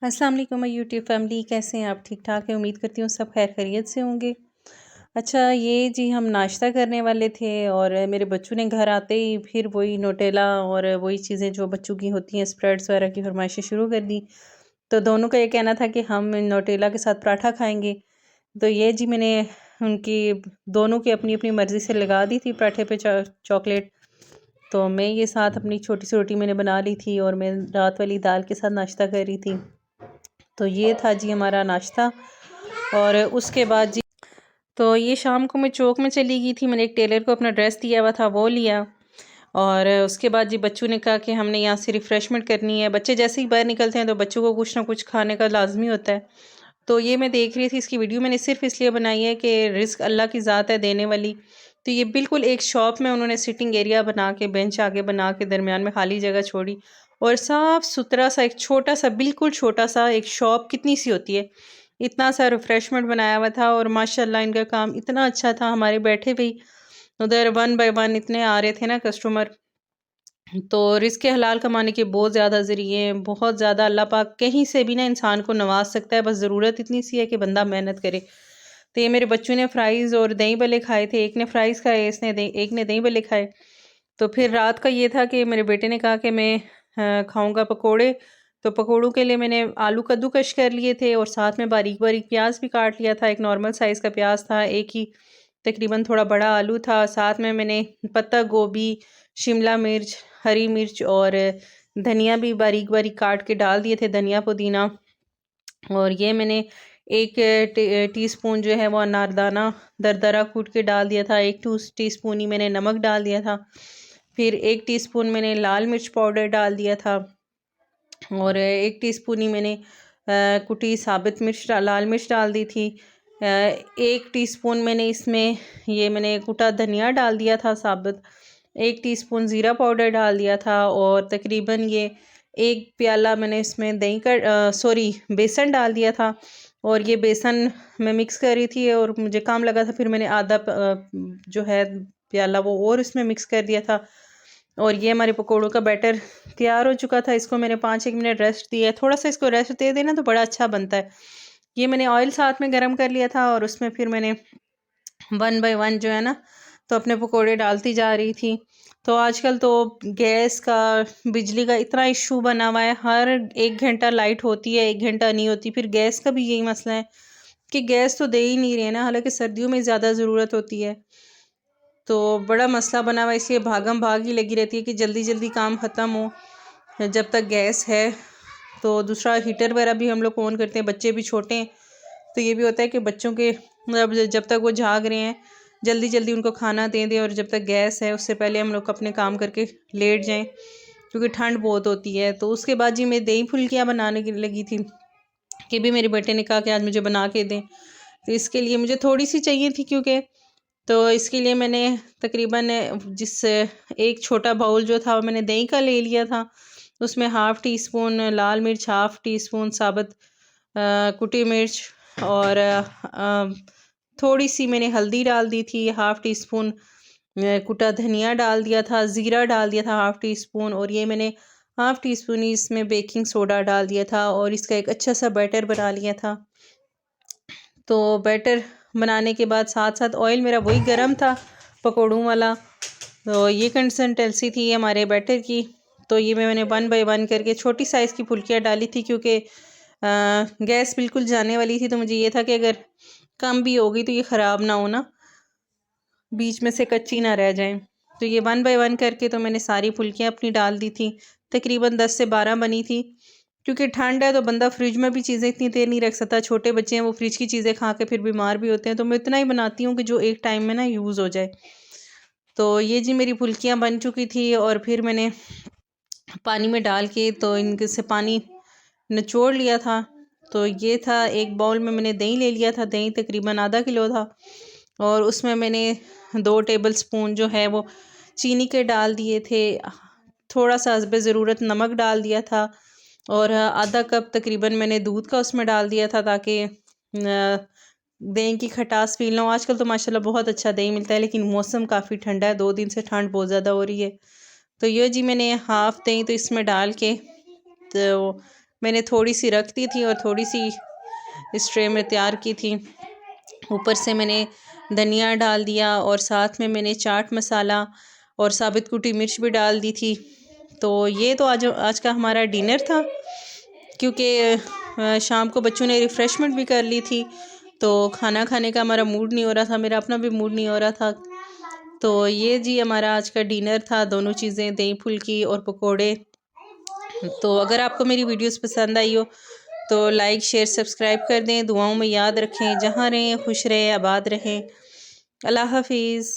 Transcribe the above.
अस्सलाम वालेकुम my YouTube family, कैसे हैं आप? ठीक ठाक है, उम्मीद करती हूँ सब खैर खैरियत से होंगे। अच्छा, ये जी हम नाश्ता करने वाले थे और मेरे बच्चों ने घर आते ही फिर वही न्यूटेला और वही चीज़ें जो बच्चों की होती हैं स्प्रेड्स वगैरह की फरमाइशें शुरू कर दी। तो दोनों का ये कहना था कि हम न्यूटेला के साथ पराठा खाएंगे। तो ये जी मैंने उनकी दोनों की अपनी अपनी मर्ज़ी से लगा दी थी पराठे पे चॉकलेट। तो मैं ये साथ अपनी छोटी सी रोटी मैंने बना ली थी और मैं रात वाली दाल के साथ नाश्ता कर रही थी। तो ये था जी हमारा नाश्ता। और उसके बाद जी तो ये शाम को मैं चौक में चली गई थी, मैंने एक टेलर को अपना ड्रेस दिया हुआ था वो लिया। और उसके बाद जी बच्चों ने कहा कि हमने यहाँ से रिफ़्रेशमेंट करनी है। बच्चे जैसे ही बाहर निकलते हैं तो बच्चों को कुछ ना कुछ खाने का लाजमी होता है। तो ये मैं देख रही थी, इसकी वीडियो मैंने सिर्फ इसलिए बनाई है कि रिस्क अल्लाह की ज़ात है देने वाली। तो ये बिल्कुल एक शॉप में उन्होंने सिटिंग एरिया बना के बेंच आगे बना के दरमियान में खाली जगह छोड़ी और साफ सुथरा सा एक छोटा सा बिल्कुल छोटा सा एक शॉप कितनी सी होती है इतना सा रिफ्रेशमेंट बनाया हुआ था। और माशाल्लाह इनका काम इतना अच्छा था, हमारे बैठे हुए उधर वन बाय वन इतने आ रहे थे ना कस्टमर। तो रिज़्क़ हलाल कमाने के बहुत ज़्यादा ज़रिए हैं, बहुत ज़्यादा। अल्लाह पाक कहीं से भी ना इंसान को नवाज सकता है, बस ज़रूरत इतनी सी है कि बंदा मेहनत करे। तो ये मेरे बच्चों ने फ्राइज़ और दही भल्ले खाए थे, एक ने फ्राइज़ खाए, एक ने दही भल्ले खाए। तो फिर रात का ये था कि मेरे बेटे ने कहा कि मैं खाऊँगा पकोड़े। तो पकोड़ों के लिए मैंने आलू कद्दूकश कर लिए थे और साथ में बारीक-बारीक प्याज़ भी काट लिया था। एक नॉर्मल साइज़ का प्याज़ था, एक ही तकरीबन थोड़ा बड़ा आलू था। साथ में मैंने पत्ता गोभी, शिमला मिर्च, हरी मिर्च और धनिया भी बारीक-बारीक काट के डाल दिए थे, धनिया पुदीना। और ये मैंने एक टीस्पून जो है वो अनारदाना दरदरा कूट के डाल दिया था। एक टीस्पून ही मैंने नमक डाल दिया था। फिर 1 टीस्पून मैंने लाल मिर्च पाउडर डाल दिया था और 1 टीस्पून ही मैंने कुटी साबित मिर्च लाल मिर्च डाल दी थी। 1 टीस्पून मैंने इसमें ये मैंने कुटा धनिया डाल दिया था साबित। 1 टीस्पून ज़ीरा पाउडर डाल दिया था और तकरीबन ये 1 प्याला मैंने इसमें बेसन डाल दिया था। और ये बेसन मैं मिक्स कर रही थी और मुझे काम लगा था, फिर मैंने आधा जो है प्याला वो और इसमें मिक्स कर दिया था। और ये हमारे पकोड़ों का बैटर तैयार हो चुका था। इसको मैंने 5-1 मिनट रेस्ट दिया है, थोड़ा सा इसको रेस्ट दे देना तो बड़ा अच्छा बनता है। ये मैंने ऑयल साथ में गरम कर लिया था और उसमें फिर मैंने वन बाय वन जो है ना तो अपने पकोड़े डालती जा रही थी। तो आजकल तो गैस का बिजली का इतना इशू बना हुआ है, हर 1 घंटा लाइट होती है, 1 घंटा नहीं होती। फिर गैस का भी यही मसला है कि गैस तो दे ही नहीं रहे हैं ना, हालांकि सर्दियों में ज़्यादा ज़रूरत होती है। तो बड़ा मसला बना हुआ है, इसलिए भागम भाग ही लगी रहती है कि जल्दी जल्दी काम ख़त्म हो जब तक गैस है। तो दूसरा हीटर वगैरह भी हम लोग ऑन करते हैं, बच्चे भी छोटे हैं तो ये भी होता है कि बच्चों के मतलब जब तक वो जाग रहे हैं जल्दी जल्दी उनको खाना दे दें और जब तक गैस है उससे पहले हम लोग अपने काम करके लेट जाएं, क्योंकि ठंड बहुत होती है। तो उसके बाद जी मैं दही फुल्कियाँ बनाने की लगी थी कि भी मेरे बेटे ने कहा कि आज मुझे बना के दें। तो इसके लिए मुझे थोड़ी सी चाहिए थी, क्योंकि तो इसके लिए मैंने तकरीबन जिस एक छोटा बाउल जो था वो मैंने दही का ले लिया था। उसमें हाफ़ टी स्पून लाल मिर्च, हाफ़ टी स्पून साबुत कुटी मिर्च और थोड़ी सी मैंने हल्दी डाल दी थी, हाफ़ टी स्पून कुटा धनिया डाल दिया था, ज़ीरा डाल दिया था हाफ़ टी स्पून और ये मैंने हाफ़ टी स्पून ही इसमें बेकिंग सोडा डाल दिया था और इसका एक अच्छा सा बैटर बना लिया था। तो बैटर बनाने के बाद साथ साथ ऑयल मेरा वही गरम था पकौड़ों वाला। तो ये कंसिस्टेंसी थी हमारे बैटर की। तो ये मैंने वन बाय वन करके छोटी साइज़ की फुल्कियाँ डाली थी, क्योंकि गैस बिल्कुल जाने वाली थी। तो मुझे ये था कि अगर कम भी हो गई तो ये ख़राब ना हो ना, बीच में से कच्ची ना रह जाए। तो ये वन बाय वन करके तो मैंने सारी फुल्कियाँ अपनी डाल दी थी। तकरीबन 10 से 12 बनी थी, क्योंकि ठंड है तो बंदा फ्रिज में भी चीज़ें इतनी देर नहीं रख सकता। छोटे बच्चे हैं, वो फ्रिज की चीज़ें खा के फिर बीमार भी होते हैं। तो मैं इतना ही बनाती हूँ कि जो एक टाइम में ना यूज़ हो जाए। तो ये जी मेरी फुल्कियाँ बन चुकी थी और फिर मैंने पानी में डाल के तो इनके से पानी निचोड़ लिया था। तो ये था, एक बाउल में मैंने दही ले लिया था, दही तकरीबन आधा किलो था और उसमें मैंने 2 टेबल स्पून जो है वो चीनी के डाल दिए थे। थोड़ा सा हस्बे ज़रूरत नमक डाल दिया था और आधा कप तकरीबन मैंने दूध का उसमें डाल दिया था, ताकि दही की खटास फील ना हो। आजकल तो माशाल्लाह बहुत अच्छा दही मिलता है, लेकिन मौसम काफ़ी ठंडा है, 2 दिन से ठंड बहुत ज़्यादा हो रही है। तो ये जी मैंने हाफ़ दही तो इसमें डाल के तो मैंने थोड़ी सी रख दी थी और थोड़ी सी इस ट्रे में तैयार की थी। ऊपर से मैंने धनिया डाल दिया और साथ में मैंने चाट मसाला और साबित कुटी मिर्च भी डाल दी थी। तो ये तो आज का हमारा डिनर था, क्योंकि शाम को बच्चों ने रिफ़्रेशमेंट भी कर ली थी, तो खाना खाने का हमारा मूड नहीं हो रहा था, मेरा अपना भी मूड नहीं हो रहा था। तो ये जी हमारा आज का डिनर था, दोनों चीज़ें, दही फुल्की और पकोड़े। तो अगर आपको मेरी वीडियोस पसंद आई हो तो लाइक शेयर सब्सक्राइब कर दें। दुआओं में याद रखें। जहाँ रहें खुश रहें, आबाद रहें। अल्लाह हाफिज़।